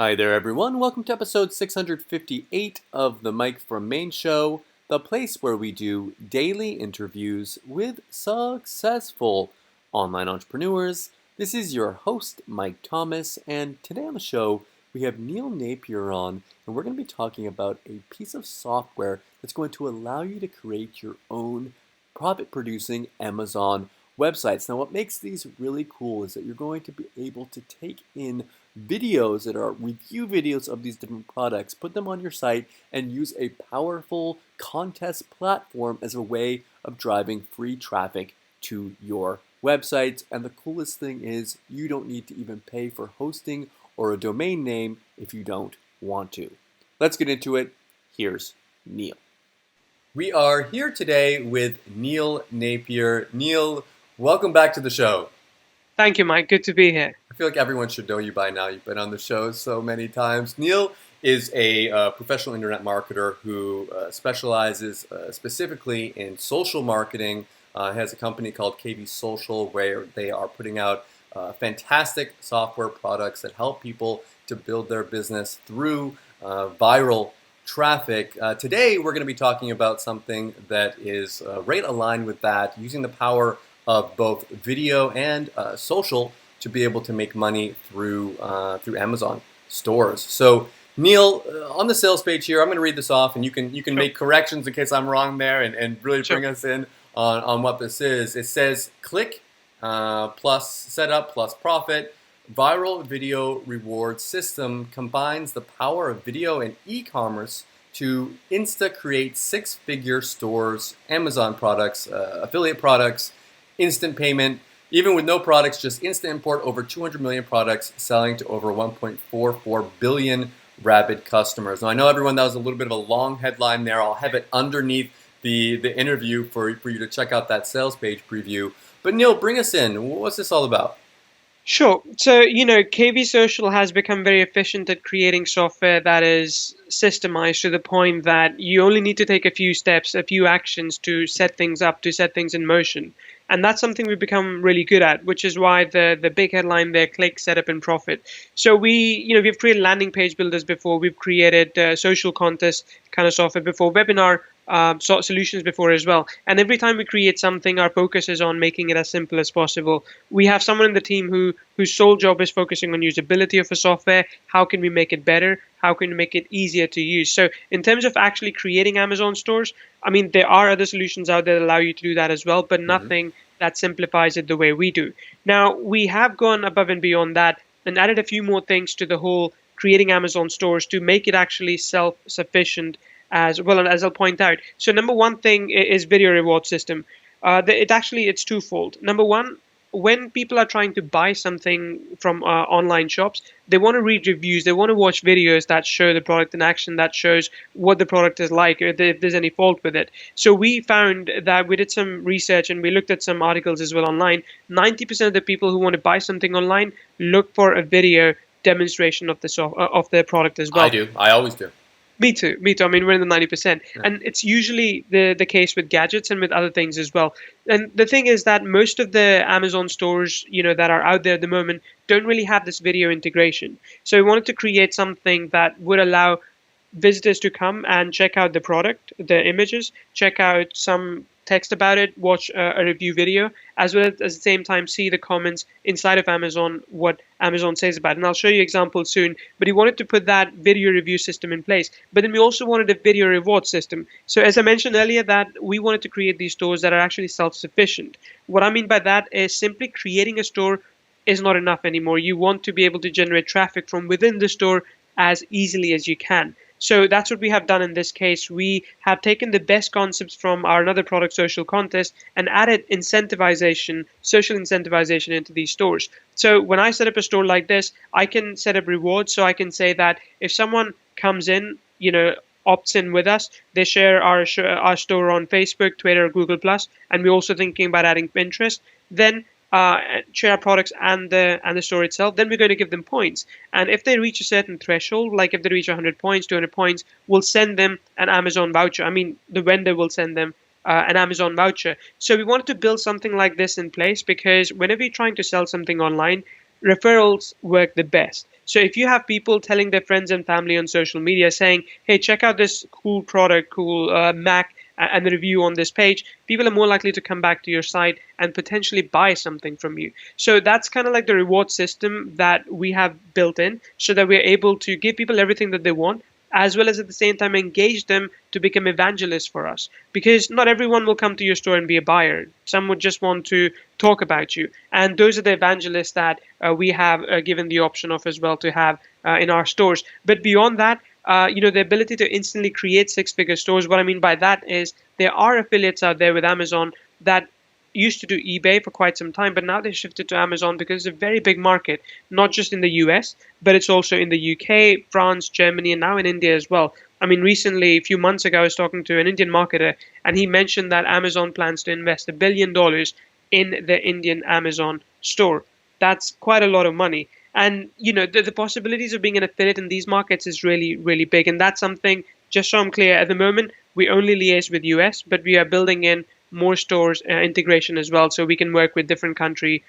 Hi there, everyone. Welcome to episode 658 of the Mike from Maine show, the place where we do daily interviews with successful online entrepreneurs. This is your host, Mike Thomas, and today on the show, we have Neil Napier on, and we're going to be talking about a piece of software that's going to allow you to create your own profit-producing Amazon websites. Now, what makes these really cool is that you're going to be able to take in videos that are review videos of these different products, put them on your site, and use a powerful contest platform as a way of driving free traffic to your websites. And the coolest thing is you don't need to even pay for hosting or a domain name if you don't want to. Let's get into it. Here's Neil. We are here today with Neil Napier. Neil, welcome back to the show. Thank you, Mike. Good to be here. I feel like everyone should know you by now. You've been on the show so many times. Neil is a professional internet marketer who specializes specifically in social marketing. Has a company called KV Social where they are putting out fantastic software products that help people to build their business through viral traffic. Today, we're going to be talking about something that is right aligned with that, using the power of both video and social to be able to make money through Amazon stores. So, Neil, on the sales page here, I'm going to read this off, and you can Sure. make corrections in case I'm wrong there, and really Sure. bring us in on what this is. It says click plus setup plus profit. Viral video reward system combines the power of video and e-commerce to create six-figure stores, Amazon products, affiliate products, instant payment, even with no products, just instant import over 200 million products, selling to over 1.44 billion rabid customers. Now, I know everyone, that was a little bit of a long headline there. I'll have it underneath the interview for you to check out that sales page preview. But Neil, bring us in. What's this all about? Sure. So, KV Social has become very efficient at creating software that is systemized to the point that you only need to take a few steps, a few actions to set things up, to set things in motion. And that's something we've become really good at, which is why the big headline there, click, setup, and profit. So we've created landing page builders before. We've created social contest kind of software before, webinar solutions before as well. And every time we create something, our focus is on making it as simple as possible. We have someone in the team whose sole job is focusing on usability of a software. How can we make it better? How can we make it easier to use? So in terms of actually creating Amazon stores, I mean, there are other solutions out there that allow you to do that as well, but nothing that simplifies it the way we do. Now, we have gone above and beyond that and added a few more things to the whole creating Amazon stores to make it actually self-sufficient as well. And as I'll point out, so number one thing is video reward system. It's twofold. Number one, when people are trying to buy something from online shops, they want to read reviews, they want to watch videos that show the product in action, that shows what the product is like, or if there's any fault with it. So we found that we did some research and we looked at some articles as well online. 90% of the people who want to buy something online look for a video demonstration of the product as well. I do. I always do. Me too. Me too. I mean, we're in the 90%. Yeah. And it's usually the case with gadgets and with other things as well. And the thing is that most of the Amazon stores, that are out there at the moment don't really have this video integration. So we wanted to create something that would allow visitors to come and check out the product, the images, check out some text about it, watch a review video, as well as at the same time see the comments inside of Amazon, what Amazon says about it. And I'll show you examples soon, but he wanted to put that video review system in place. But then we also wanted a video reward system. So as I mentioned earlier, that we wanted to create these stores that are actually self-sufficient. What I mean by that is simply creating a store is not enough anymore. You want to be able to generate traffic from within the store as easily as you can. So that's what we have done in this case. We have taken the best concepts from our another product, social contest, and added incentivization, social incentivization into these stores. So when I set up a store like this, I can set up rewards. So I can say that if someone comes in, opts in with us, they share our store on Facebook, Twitter, Google+, and we're also thinking about adding Pinterest, then share our products and the store itself, then we're going to give them points. And if they reach a certain threshold, like if they reach 100 points, 200 points, we'll send them an Amazon voucher. I mean, the vendor will send them an Amazon voucher. So we wanted to build something like this in place because whenever you're trying to sell something online, referrals work the best. So if you have people telling their friends and family on social media saying, hey, check out this cool product, cool Mac, and the review on this page, people are more likely to come back to your site and potentially buy something from you. So that's kind of like the reward system that we have built in so that we're able to give people everything that they want, as well as at the same time engage them to become evangelists for us. Because not everyone will come to your store and be a buyer. Some would just want to talk about you. And those are the evangelists that we have given the option of as well to have in our stores. But beyond that, the ability to instantly create six-figure stores, what I mean by that is there are affiliates out there with Amazon that used to do eBay for quite some time, but now they shifted to Amazon because it's a very big market, not just in the US, but it's also in the UK, France, Germany, and now in India as well. I mean, recently, a few months ago, I was talking to an Indian marketer, and he mentioned that Amazon plans to invest $1 billion in the Indian Amazon store. That's quite a lot of money. And the possibilities of being an affiliate in these markets is really, really big. And that's something, just so I'm clear, at the moment, we only liaise with US, but we are building in more stores integration as well, so we can work with different country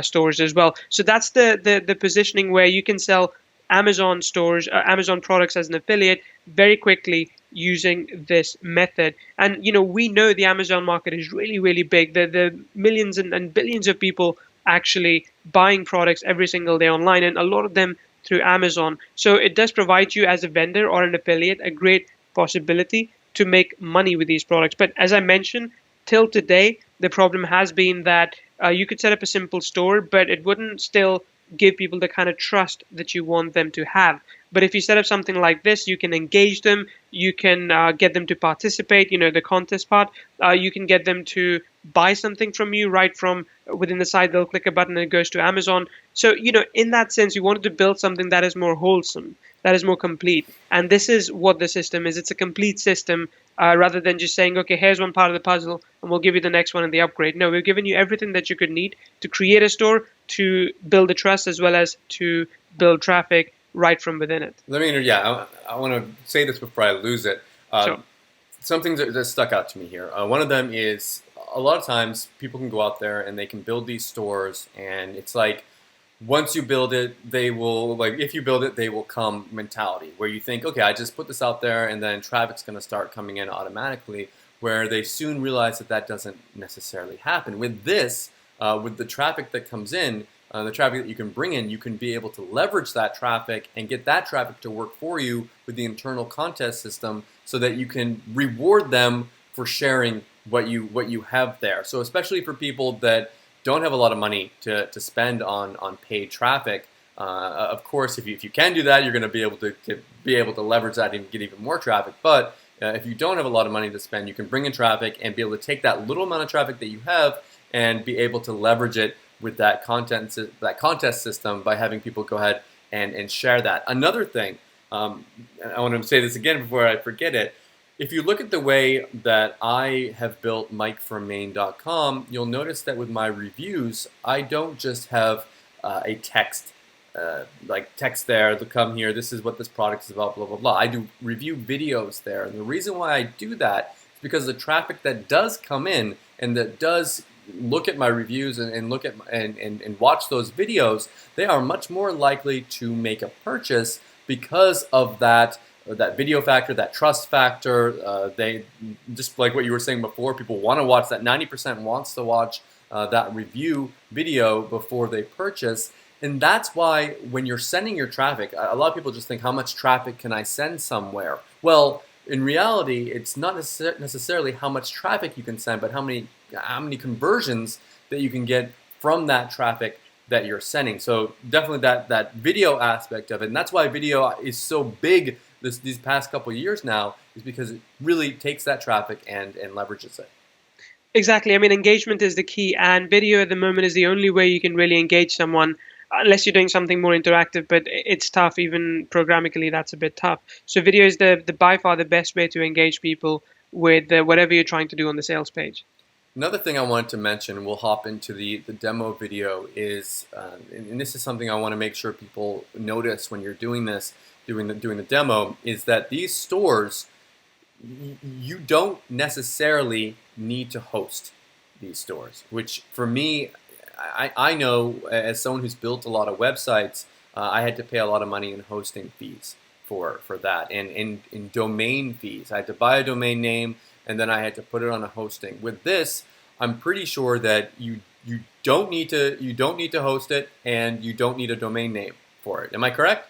stores as well. So that's the positioning where you can sell Amazon stores, Amazon products as an affiliate very quickly using this method. And we know the Amazon market is really, really big. The millions and billions of people actually buying products every single day online, and a lot of them through Amazon. So it does provide you as a vendor or an affiliate a great possibility to make money with these products. But as I mentioned, till today, the problem has been that you could set up a simple store, but it wouldn't still give people the kind of trust that you want them to have. But if you set up something like this, you can engage them, you can get them to participate, the contest part, you can get them to buy something from you right from within the site. They'll click a button and it goes to Amazon. So, in that sense, we wanted to build something that is more wholesome, that is more complete. And this is what the system is. It's a complete system rather than just saying, okay, here's one part of the puzzle and we'll give you the next one in the upgrade. No, we've given you everything that you could need to create a store, to build the trust, as well as to build traffic right from within it. I want to say this before I lose it. So, Some things that stuck out to me here. One of them is a lot of times people can go out there and they can build these stores, and it's like once you build it, they will, like, if you build it, they will come mentality, where you think, okay, I just put this out there and then traffic's going to start coming in automatically, where they soon realize that that doesn't necessarily happen. With this, with the traffic that comes in, the traffic that you can bring in, you can be able to leverage that traffic and get that traffic to work for you with the internal contest system, so that you can reward them for sharing what you have there. So especially for people that don't have a lot of money to spend on paid traffic, of course, if you can do that, you're going to be able to leverage that and get even more traffic. But if you don't have a lot of money to spend, you can bring in traffic and be able to take that little amount of traffic that you have and be able to leverage it with that contest system by having people go ahead and share that. Another thing, and I want to say this again before I forget it. If you look at the way that I have built MikeFromMaine.com, you'll notice that with my reviews, I don't just have a text, like text there, to come here, this is what this product is about, blah, blah, blah. I do review videos there. And the reason why I do that is because the traffic that does come in and that does look at my reviews and look at and watch those videos, they are much more likely to make a purchase because of that video factor, that trust factor. They, just like what you were saying before, people want to watch that. 90% wants to watch that review video before they purchase. And that's why when you're sending your traffic, a lot of people just think, how much traffic can I send somewhere? Well, in reality, it's not necessarily how much traffic you can send, but how many conversions that you can get from that traffic that you're sending. So definitely that video aspect of it. And that's why video is so big these past couple of years now, is because it really takes that traffic and leverages it. exactly. I mean, engagement is the key, and video at the moment is the only way you can really engage someone, unless you're doing something more interactive. But it's tough, even programmatically, that's a bit tough. So video is the by far the best way to engage people with whatever you're trying to do on the sales page. Another thing I wanted to mention, we'll hop into the demo video, is, and this is something I want to make sure people notice when you're doing this, doing the demo, is that these stores, you don't necessarily need to host these stores, which for me, I know as someone who's built a lot of websites, I had to pay a lot of money in hosting fees for that, and in domain fees. I had to buy a domain name, and then I had to put it on a hosting. With this, I'm pretty sure that you don't need to host it, and you don't need a domain name for it. Am I correct?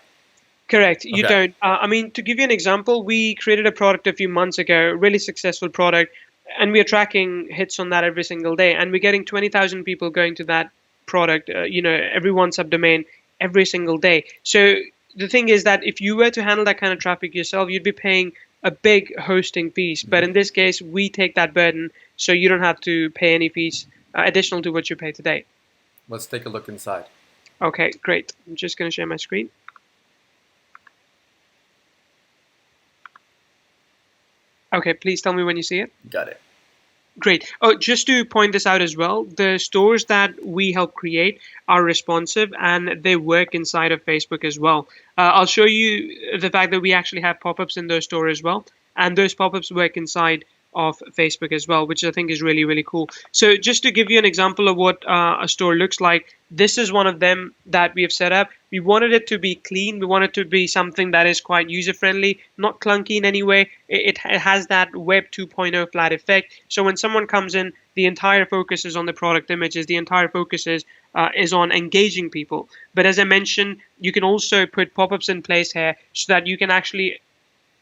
Correct. You Okay. don't. I mean, to give you an example, we created a product a few months ago, really successful product, and we are tracking hits on that every single day, and we're getting 20,000 people going to that product, every one subdomain every single day. So the thing is that if you were to handle that kind of traffic yourself, you'd be paying a big hosting fees. But in this case, we take that burden, so you don't have to pay any fees additional to what you pay today. Let's take a look inside. Okay, great. I'm just going to share my screen. Okay, please tell me when you see it. Got it. Great. Oh, just to point this out as well, the stores that we help create are responsive and they work inside of Facebook as well. I'll show you the fact that we actually have pop-ups in those stores as well, and those pop-ups work inside of Facebook as well, which I think is really, really cool. So just to give you an example of what a store looks like, this is one of them that we have set up. We wanted it to be clean. We want it to be something that is quite user-friendly, not clunky in any way. It has that Web 2.0 flat effect. So when someone comes in, the entire focus is on the product images. The entire focus is on engaging people. But as I mentioned, you can also put pop-ups in place here so that you can actually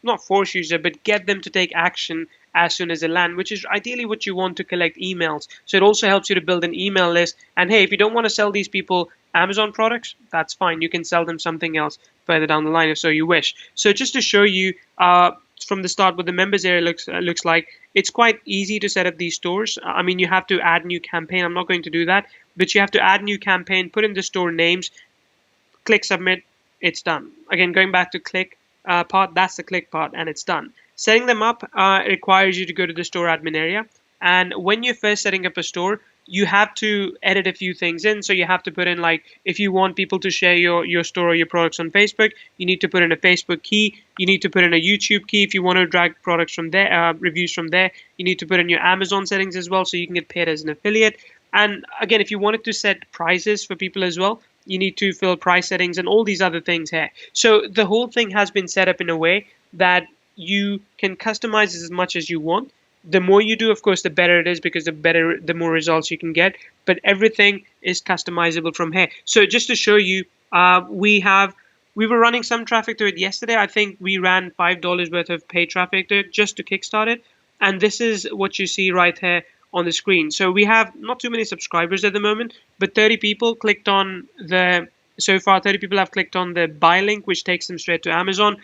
not force user, but get them to take action as soon as they land, which is ideally what you want to collect emails. So it also helps you to build an email list. And hey, if you don't want to sell these people Amazon products, that's fine. You can sell them something else further down the line if so you wish. So just to show you from the start what the members area looks like, it's quite easy to set up these stores. I mean, you have to add new campaign. I'm not going to do that, but you have to add new campaign, put in the store names, click submit, it's done. Again, going back to click part, that's the click part, and it's done. Setting them up requires you to go to the store admin area. And when you're first setting up a store, you have to edit a few things in. So you have to put in, like, if you want people to share your store or your products on Facebook, you need to put in a Facebook key. You need to put in a YouTube key if you want to drag products from there, reviews from there. You need to put in your Amazon settings as well so you can get paid as an affiliate. And again, if you wanted to set prices for people as well, you need to fill price settings and all these other things here. So the whole thing has been set up in a way that you can customize as much as you want. The more you do, of course, the better it is, because the more results you can get. But everything is customizable from here. So just to show you, we were running some traffic to it yesterday. I think we ran $5 worth of paid traffic to it just to kickstart it. And this is what you see right here on the screen. So we have not too many subscribers at the moment, but 30 people clicked on so far 30 people have clicked on the buy link, which takes them straight to Amazon.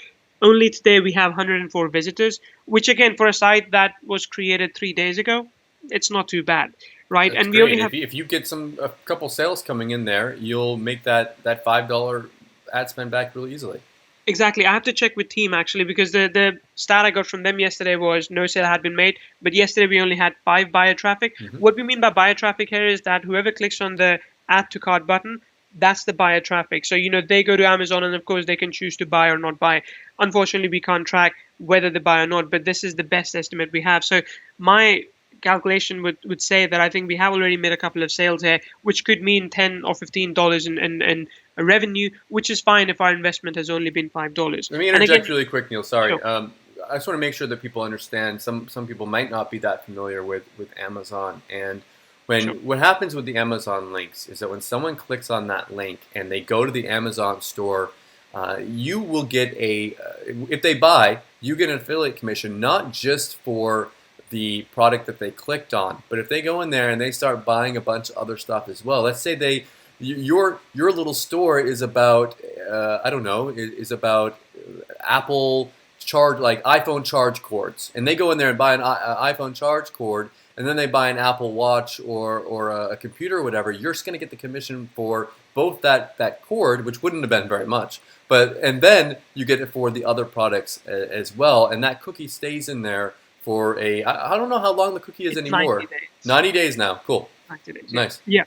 Only today we have 104 visitors, which again, for a site that was created 3 days ago, it's not too bad, right? That's And we great. only have If you get a couple sales coming in there, you'll make that $5 ad spend back really easily. exactly. I have to check with team actually, because the stat I got from them yesterday was no sale had been made, but yesterday we only had 5 buyer traffic. What we mean by buyer traffic here is that whoever clicks on the add to cart button, that's the buyer traffic. So they go to Amazon and of course they can choose to buy or not buy. Unfortunately, we can't track whether they buy or not, but this is the best estimate we have. So my calculation would say that I think we have already made a couple of sales here, which could mean $10 or $15 in revenue, which is fine if our investment has only been $5. Let me And interject again, really quick, Neil. Sorry. sure. I just want to make sure that people understand. Some people might not be that familiar with Amazon. And Sure. what happens with the Amazon links is that when someone clicks on that link and they go to the Amazon store, you will get if they buy, you get an affiliate commission, not just for the product that they clicked on, but if they go in there and they start buying a bunch of other stuff as well. Let's say your little store is about I don't know, is about Apple like iPhone charge cords, and they go in there and buy an iPhone charge cord, and then they buy an Apple Watch or a computer or whatever. You're just going to get the commission for both that cord, which wouldn't have been very much, and then you get it for the other products as well, and that cookie stays in there for I don't know how long the cookie is It's anymore. 90 days. 90 days now. Cool. 90 days. Nice. Yeah.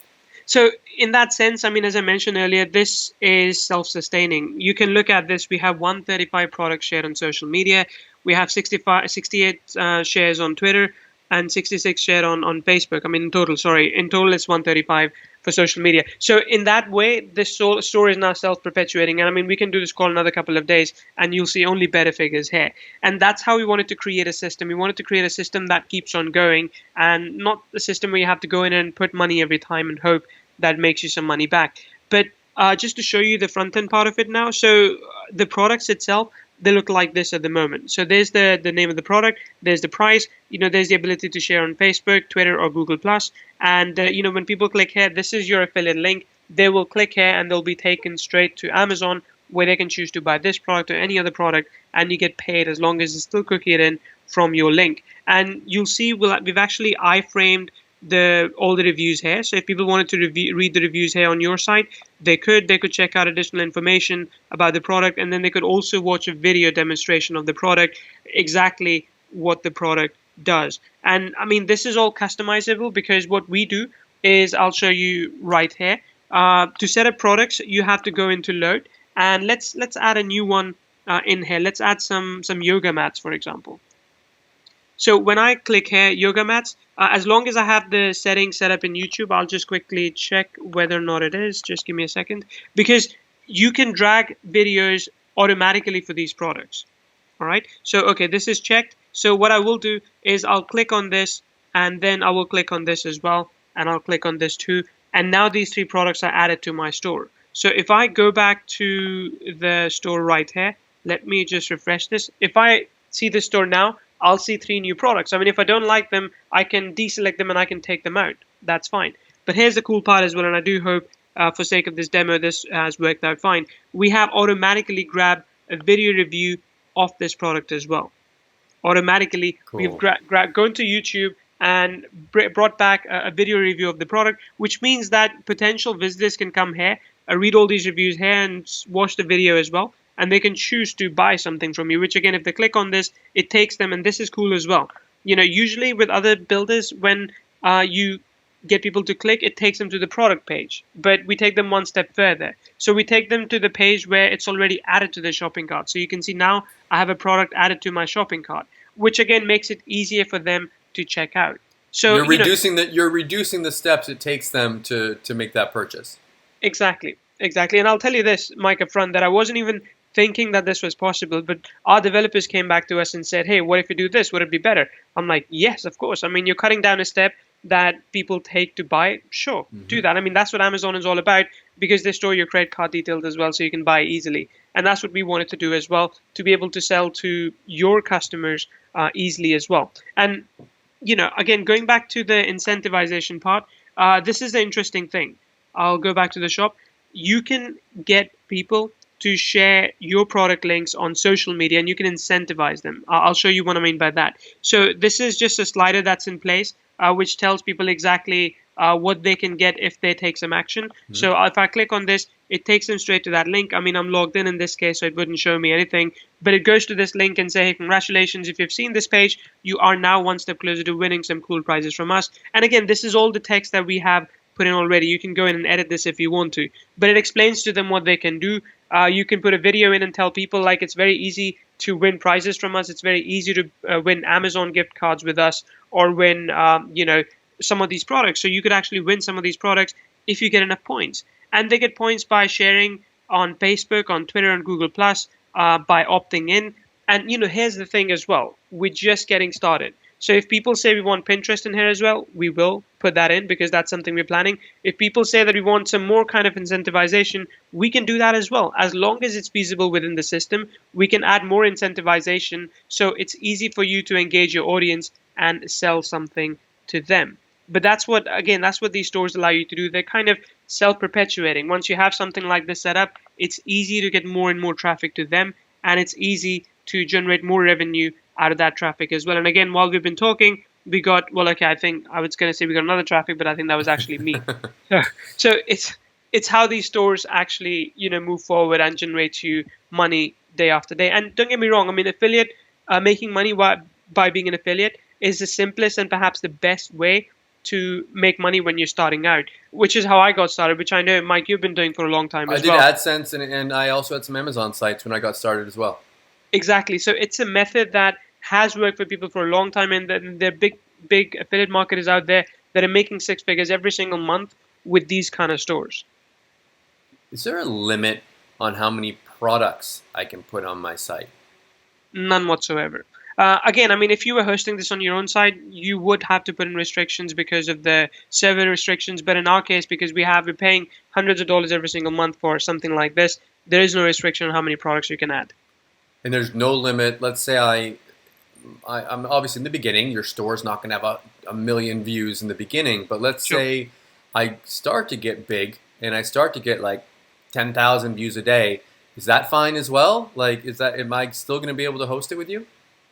So in that sense, I mean, as I mentioned earlier, this is self-sustaining. You can look at this. We have 135 products shared on social media. We have 68 shares on Twitter and 66 shared on Facebook. I mean, in total, sorry. In total, it's 135. for social media. So in that way, this store is now self-perpetuating. And I mean, we can do this call another couple of days and you'll see only better figures here. And that's how we wanted to create a system. We wanted to create a system that keeps on going and not a system where you have to go in and put money every time and hope that makes you some money back. But just to show you the front end part of it now. So the products itself, they look like this at the moment. So there's the name of the product, there's the price, there's the ability to share on Facebook, Twitter, or Google Plus. And when people click here, this is your affiliate link. They will click here and they'll be taken straight to Amazon, where they can choose to buy this product or any other product, and you get paid as long as it's still cooking it in from your link. And you'll see we've actually iframed all the reviews here. So if people wanted to read the reviews here on your site, they could check out additional information about the product, and then they could also watch a video demonstration of the product, exactly what the product does. And I mean, this is all customizable, because what we do is, I'll show you right here. To set up products, you have to go into load, and let's add a new one in here. Let's add some yoga mats, for example. So when I click here, yoga mats, as long as I have the settings set up in YouTube, I'll just quickly check whether or not it is. Just give me a second, because you can drag videos automatically for these products. All right. So, okay, this is checked. So what I will do is I'll click on this, and then I will click on this as well, and I'll click on this too. And now these three products are added to my store. So if I go back to the store right here, let me just refresh this. If I see the store now, I'll see 3 new products. I mean, if I don't like them, I can deselect them and I can take them out. That's fine. But here's the cool part as well, and I do hope, for sake of this demo, this has worked out fine. We have automatically grabbed a video review of this product as well. Automatically, Cool. we've gone to YouTube and brought back a video review of the product, which means that potential visitors can come here, read all these reviews here, and watch the video as well. And they can choose to buy something from you, which again, if they click on this, it takes them, and this is cool as well. Usually with other builders, when you get people to click, it takes them to the product page, but we take them one step further. So we take them to the page where it's already added to the shopping cart. So you can see now I have a product added to my shopping cart, which again makes it easier for them to check out. So you're reducing the steps it takes them to make that purchase. Exactly. And I'll tell you this, Mike, up front, that I wasn't even thinking that this was possible, but our developers came back to us and said, hey, what if you do this? Would it be better? I'm like, yes, of course. I mean, you're cutting down a step that people take to buy. Sure, do that. I mean, that's what Amazon is all about, because they store your credit card details as well, so you can buy easily. And that's what we wanted to do as well, to be able to sell to your customers easily as well. And, again, going back to the incentivization part, this is the interesting thing. I'll go back to the shop. You can get people to share your product links on social media, and you can incentivize them. I'll show you what I mean by that. So this is just a slider that's in place, which tells people exactly what they can get if they take some action. So if I click on this, it takes them straight to that link. I mean, I'm logged in this case, so it wouldn't show me anything, but it goes to this link and say, hey, congratulations, if you've seen this page, you are now one step closer to winning some cool prizes from us. And again, this is all the text that we have put in already. You can go in and edit this if you want to, but it explains to them what they can do. You can put a video in and tell people, like, it's very easy to win prizes from us. It's very easy to win Amazon gift cards with us, or win some of these products. So you could actually win some of these products if you get enough points. And they get points by sharing on Facebook, on Twitter, and Google Plus, by opting in. And here's the thing as well, we're just getting started. So if people say we want Pinterest in here as well, we will put that in, because that's something we're planning. If people say that we want some more kind of incentivization, we can do that as well. As long as it's feasible within the system, we can add more incentivization, so it's easy for you to engage your audience and sell something to them. But that's what these stores allow you to do. They're kind of self-perpetuating. Once you have something like this set up, it's easy to get more and more traffic to them, and it's easy to generate more revenue out of that traffic as well. And again, while we've been talking, we got, well, okay, I think I was going to say we got another traffic, but I think that was actually me. So it's how these stores actually move forward and generate you money day after day. And don't get me wrong, I mean, affiliate making money by being an affiliate is the simplest and perhaps the best way to make money when you're starting out, which is how I got started, which I know, Mike, you've been doing for a long time as well. I did AdSense, and I also had some Amazon sites when I got started as well. Exactly. So it's a method that has worked for people for a long time, and there are big affiliate marketers out there that are making 6 figures every single month with these kind of stores. Is there a limit on how many products I can put on my site? None whatsoever. Again, I mean, if you were hosting this on your own site, you would have to put in restrictions because of the server restrictions. But in our case, because we're paying hundreds of dollars every single month for something like this, there is no restriction on how many products you can add. And there's no limit. Let's say I'm obviously in the beginning. Your store's not going to have a million views in the beginning, but let's Sure. say I start to get big and I start to get like 10,000 views a day. Is that fine as well? Like, am I still going to be able to host it with you?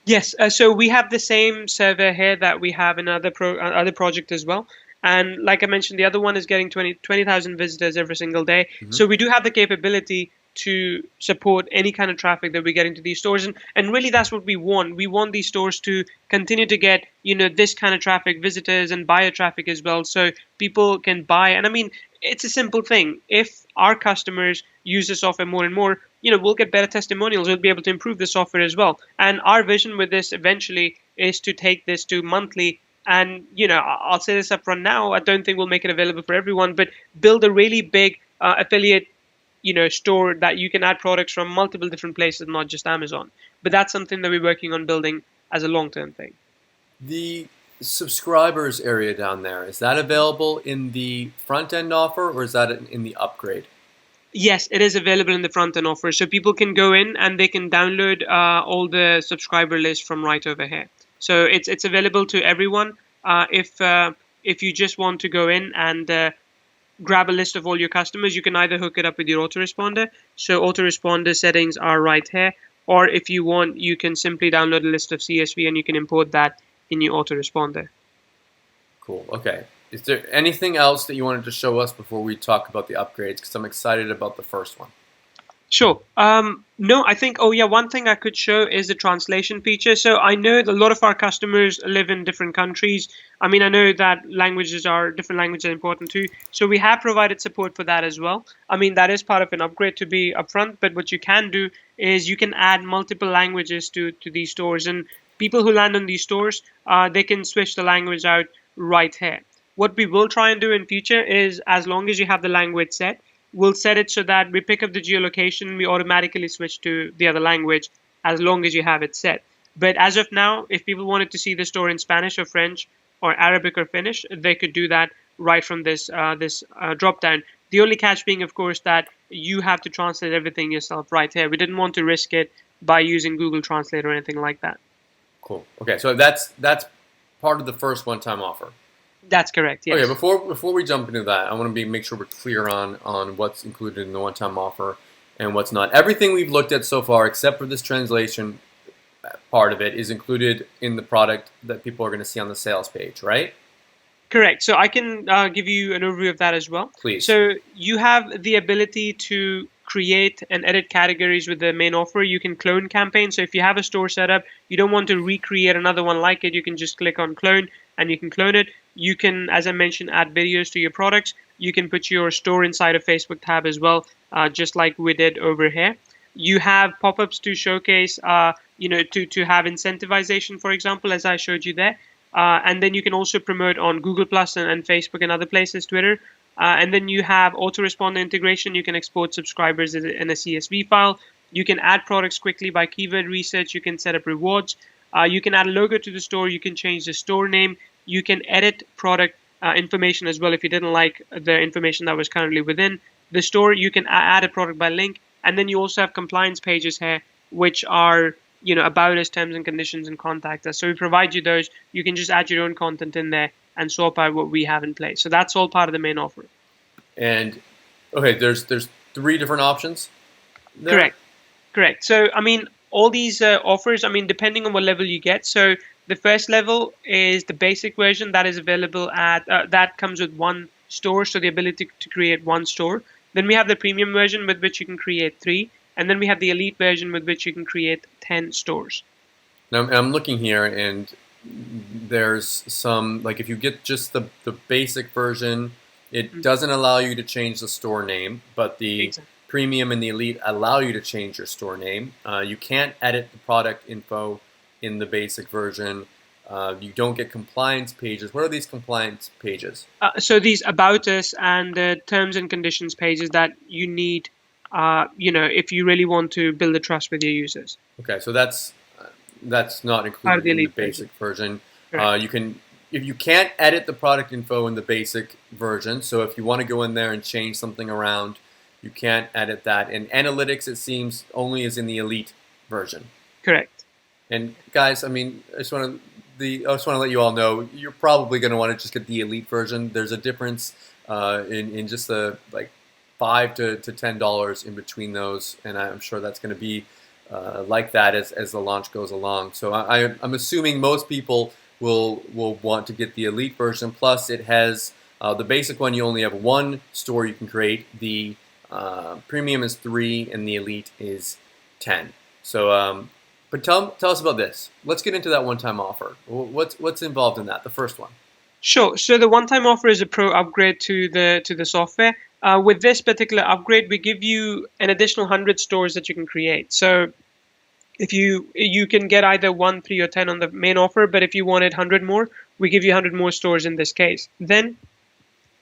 Yes, so we have the same server here that we have in other project as well. And like I mentioned, the other one is getting 20,000 visitors every single day. Hmm. So we do have the capability to support any kind of traffic that we get into these stores. And really that's what we want. We want these stores to continue to get, this kind of traffic, visitors and buyer traffic as well. So people can buy. And I mean, it's a simple thing. If our customers use the software more and more, we'll get better testimonials. We'll be able to improve the software as well. And our vision with this eventually is to take this to monthly. And I'll say this up front now. I don't think we'll make it available for everyone, but build a really big affiliate, store that you can add products from multiple different places, not just Amazon. But that's something that we're working on building as a long-term thing. The subscribers area down there, is that available in the front end offer or is that in the upgrade? Yes, it is available in the front end offer, so people can go in and they can download all the subscriber list from right over here. So it's available to everyone. If you just want to go in and grab a list of all your customers, you can either hook it up with your autoresponder. So autoresponder settings are right here, or if you want, you can simply download a list of CSV and you can import that in your autoresponder. Cool. Okay. Is there anything else that you wanted to show us before we talk about the upgrades? Because I'm excited about the first one. Sure. No, I think, oh yeah, one thing I could show is the translation feature. So I know that a lot of our customers live in different countries. I mean, I know that different languages are important too. So we have provided support for that as well. I mean, that is part of an upgrade to be upfront, but what you can do is you can add multiple languages to these stores. And people who land on these stores, they can switch the language out right here. What we will try and do in future is, as long as you have the language set, we'll set it so that we pick up the geolocation and we automatically switch to the other language as long as you have it set. But as of now, if people wanted to see the store in Spanish or French or Arabic or Finnish, they could do that right from this drop down. The only catch being, of course, that you have to translate everything yourself right here. We didn't want to risk it by using Google Translate or anything like that. Cool. Okay, so that's part of the first one-time offer. That's correct. Yes. Okay, before we jump into that, I want to make sure we're clear on what's included in the one-time offer and what's not. Everything we've looked at so far, except for this translation part of it, is included in the product that people are going to see on the sales page, right? Correct. So I can give you an overview of that as well. Please. So you have the ability to create and edit categories with the main offer. You can clone campaigns. So if you have a store set up, you don't want to recreate another one like it, you can just click on clone and you can clone it. You can, as I mentioned, add videos to your products. You can put your store inside a Facebook tab as well, just like we did over here. You have pop-ups to showcase, to have incentivization, for example, as I showed you there. And then you can also promote on Google Plus and Facebook and other places, Twitter. And then you have autoresponder integration. You can export subscribers in a CSV file. You can add products quickly by keyword research. You can set up rewards. You can add a logo to the store. You can change the store name. You can edit product information as well if you didn't like the information that was currently within the store. You can add a product by link. And then you also have compliance pages here, which are about us, terms and conditions, and contact us. So we provide you those. You can just add your own content in there and swap out what we have in place. So that's all part of the main offer. And okay, there's three different options there? Correct. So I mean, all these offers, I mean, depending on what level you get. So the first level is the basic version that is available at that comes with one store, so the ability to create one store. Then we have the premium version with which you can create 3. And then we have the elite version with which you can create 10 stores. Now I'm looking here, and there's some, like if you get just the basic version, it doesn't allow you to change the store name, but the premium and the elite allow you to change your store name. You can't edit the product info in the basic version. You don't get compliance pages. What are these compliance pages? So these about us and the terms and conditions pages that you need, if you really want to build a trust with your users. Okay, so that's not Part of included the in the elite version. basic version. Correct. You can if you can't edit the product info in the basic version. So if you want to go in there and change something around, you can't edit that. And analytics, it seems, only is in the elite version. Correct. And guys, I mean, I just want to let you all know you're probably going to want to just get the elite version. There's a difference in just the like $5 to $10 in between those, and I'm sure that's going to be like that as the launch goes along. So I'm assuming most people will want to get the elite version. Plus, it has the basic one. You only have one store you can create. The premium is 3, and the elite is 10. So. But tell us about this. Let's get into that one-time offer. What's involved in that? The first one. Sure. So the one-time offer is a pro upgrade to the software. With this particular upgrade, we give you an additional 100 stores that you can create. So if you can get either 1, 3, or 10 on the main offer, but if you wanted 100 more, we give you 100 more stores in this case. Then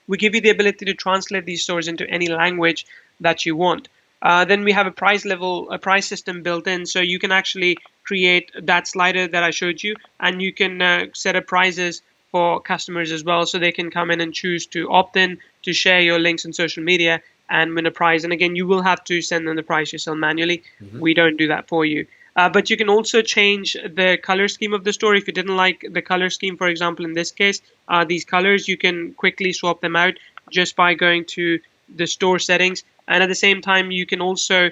we give you the ability to translate these stores into any language that you want. Then we have a price system built in, so you can actually create that slider that I showed you, and you can set up prices for customers as well, so they can come in and choose to opt in to share your links on social media and win a prize. And again, you will have to send them the price yourself manually. We don't do that for you. But you can also change the color scheme of the store. If you didn't like the color scheme, for example, in this case, these colors, you can quickly swap them out just by going to the store settings. And at the same time, you can also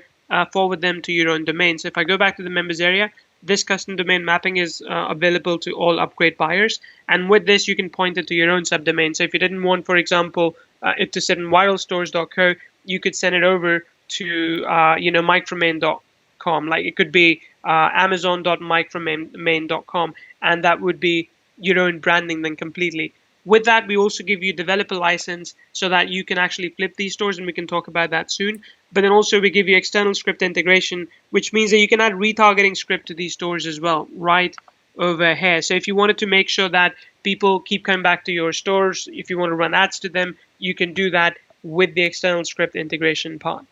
forward them to your own domain. So if I go back to the members area, this custom domain mapping is available to all upgrade buyers. And with this, you can point it to your own subdomain. So if you didn't want, for example, it to sit in viralstores.co, you could send it over to micromain.com. Like it could be amazon.micromain.com, and that would be your own branding then completely. With that, we also give you developer license so that you can actually flip these stores, and we can talk about that soon. But then also we give you external script integration, which means that you can add retargeting script to these stores as well, right over here. So if you wanted to make sure that people keep coming back to your stores, if you want to run ads to them, you can do that with the external script integration part.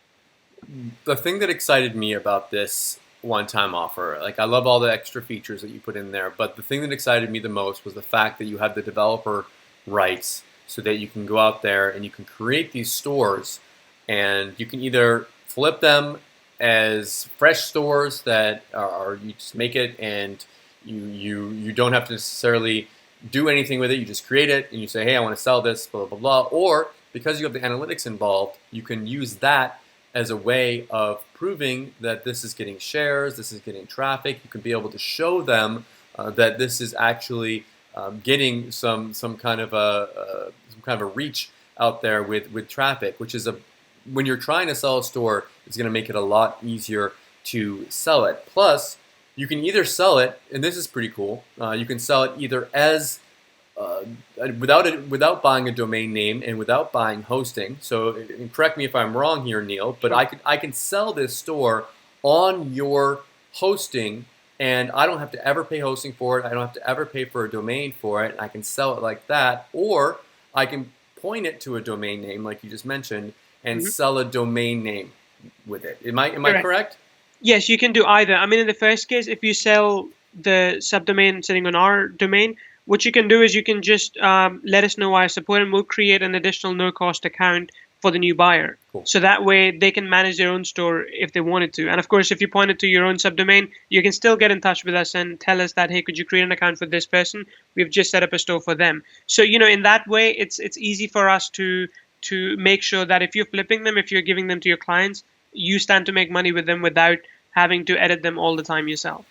The thing that excited me about this one-time offer, like I love all the extra features that you put in there, but the thing that excited me the most was the fact that you have the developer rights so that you can go out there and you can create these stores, and you can either flip them as fresh stores that are you just make it and you don't have to necessarily do anything with it. You just create it and you say, hey, I want to sell this, blah, blah, blah. Or because you have the analytics involved, you can use that as a way of proving that this is getting shares, this is getting traffic. You can be able to show them that this is actually getting some kind of a reach out there with traffic, which is when you're trying to sell a store, it's going to make it a lot easier to sell it. Plus, you can either sell it, and this is pretty cool. You can sell it either as without buying a domain name and without buying hosting. So, and correct me if I'm wrong here, Neil, but I can sell this store on your hosting, and I don't have to ever pay hosting for it. I don't have to ever pay for a domain for it. I can sell it like that, or I can point it to a domain name, like you just mentioned, and sell a domain name with it. Am I correct? Yes, you can do either. I mean, in the first case, if you sell the subdomain sitting on our domain, what you can do is you can just let us know via support, and we'll create an additional no-cost account for the new buyer. Cool. So that way they can manage their own store if they wanted to. And of course, if you point it to your own subdomain, you can still get in touch with us and tell us that, hey, could you create an account for this person? We've just set up a store for them. So, in that way, it's easy for us to make sure that if you're flipping them, if you're giving them to your clients, you stand to make money with them without having to edit them all the time yourself.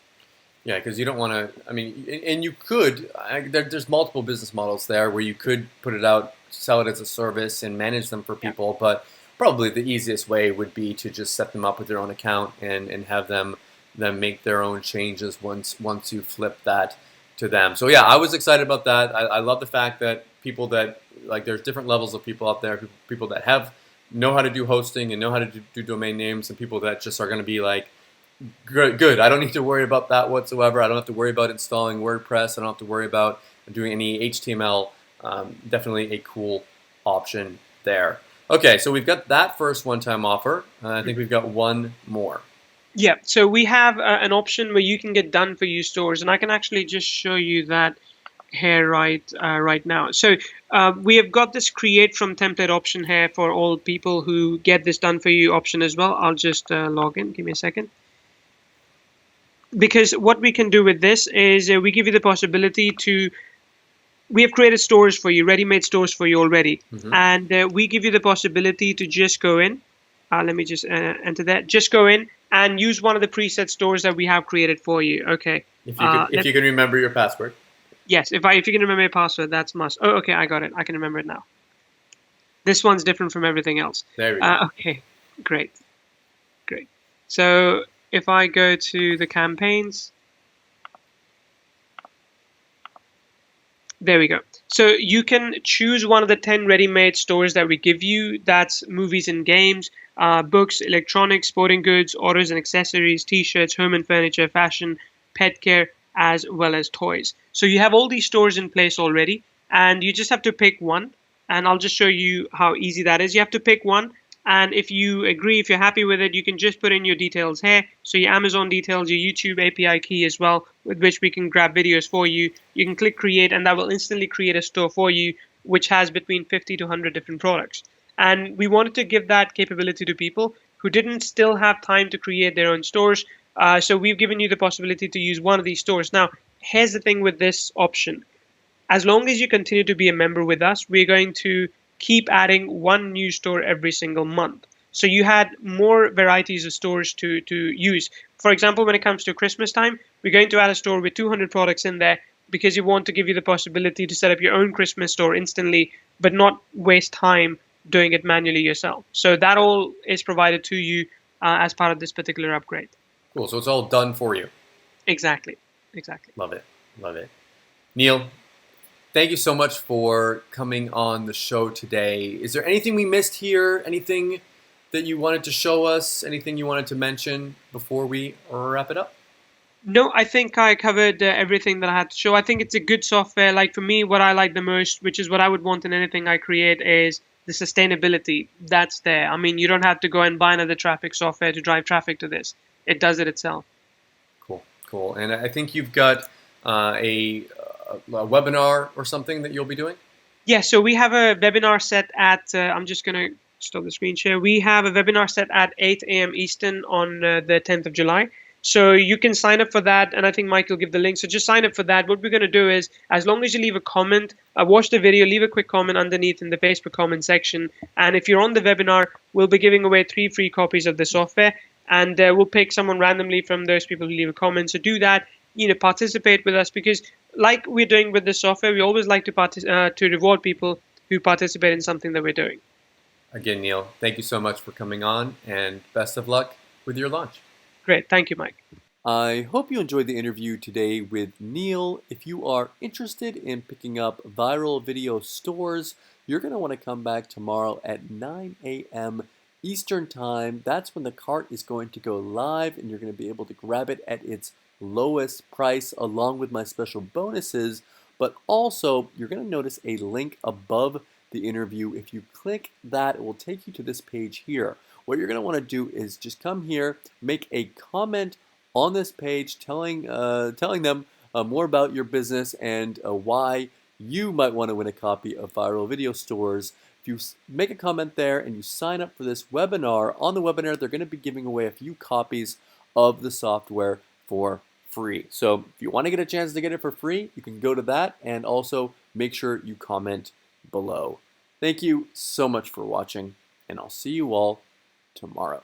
Yeah, because you don't want to, I mean, and you could, there's multiple business models there where you could put it out, sell it as a service and manage them for people, but probably the easiest way would be to just set them up with their own account and have them make their own changes once you flip that to them. So yeah, I was excited about that. I love the fact that people that, like there's different levels of people out there, people that know how to do hosting and know how to do domain names, and people that just are going to be like, Good. I don't need to worry about that whatsoever. I don't have to worry about installing WordPress. I don't have to worry about doing any HTML. Definitely a cool option there. Okay, so we've got that first one-time offer. I think we've got one more. Yeah, so we have an option where you can get done for you stores, and I can actually just show you that here right now. So we have got this create from template option here for all people who get this done for you option as well. I'll just log in. Give me a second. Because what we can do with this is we give you the possibility to, we have created stores for you, ready-made stores for you already. And we give you the possibility to just go in. Let me just enter that. Just go in and use one of the preset stores that we have created for you. Okay. If you can remember your password. Yes, if you can remember your password, that's must. Oh, okay, I got it. I can remember it now. This one's different from everything else. There we go. Okay, great. So if I go to the campaigns, there we go. So you can choose one of the 10 ready-made stores that we give you. That's movies and games, books, electronics, sporting goods, autos and accessories, t-shirts, home and furniture, fashion, pet care, as well as toys. So you have all these stores in place already, and you just have to pick one. And I'll just show you how easy that is. You have to pick one, and if you agree, if you're happy with it, you can just put in your details here. So your Amazon details, your YouTube API key as well, with which we can grab videos for you. You can click create, and that will instantly create a store for you, which has between 50 to 100 different products. And we wanted to give that capability to people who didn't still have time to create their own stores. So we've given you the possibility to use one of these stores. Now, here's the thing with this option. As long as you continue to be a member with us, we're going to keep adding one new store every single month. So you had more varieties of stores to use. For example, when it comes to Christmas time, we're going to add a store with 200 products in there because we want to give you the possibility to set up your own Christmas store instantly, but not waste time doing it manually yourself. So that all is provided to you as part of this particular upgrade. Cool. So it's all done for you. Exactly. Love it. Neil, thank you so much for coming on the show today. Is there anything we missed here? Anything that you wanted to show us? Anything you wanted to mention before we wrap it up? No, I think I covered everything that I had to show. I think it's a good software. Like for me, what I like the most, which is what I would want in anything I create, is the sustainability. That's there. I mean, you don't have to go and buy another traffic software to drive traffic to this. It does it itself. Cool. And I think you've got a webinar or something that you'll be doing? Yeah, so we have a webinar set at, I'm just going to stop the screen share. We have a webinar set at 8 a.m. Eastern on the 10th of July. So you can sign up for that, and I think Mike will give the link. So just sign up for that. What we're going to do is, as long as you leave a comment, watch the video, leave a quick comment underneath in the Facebook comment section. And if you're on the webinar, we'll be giving away 3 free copies of the software. And we'll pick someone randomly from those people who leave a comment. So do that, participate with us, because like we're doing with the software, we always like to reward people who participate in something that we're doing. Again, Neil, thank you so much for coming on, and best of luck with your launch. Great. Thank you, Mike. I hope you enjoyed the interview today with Neil. If you are interested in picking up viral video stores, you're going to want to come back tomorrow at 9 a.m. Eastern Time. That's when the cart is going to go live, and you're going to be able to grab it at its lowest price along with my special bonuses. But also, you're going to notice a link above the interview. If you click that, it will take you to this page here. What you're going to want to do is just come here, make a comment on this page telling them more about your business and why you might want to win a copy of Viral Video Stores. If you make a comment there and you sign up for this webinar, on the webinar they're going to be giving away a few copies of the software for free. So if you want to get a chance to get it for free, you can go to that, and also make sure you comment below. Thank you so much for watching, and I'll see you all tomorrow.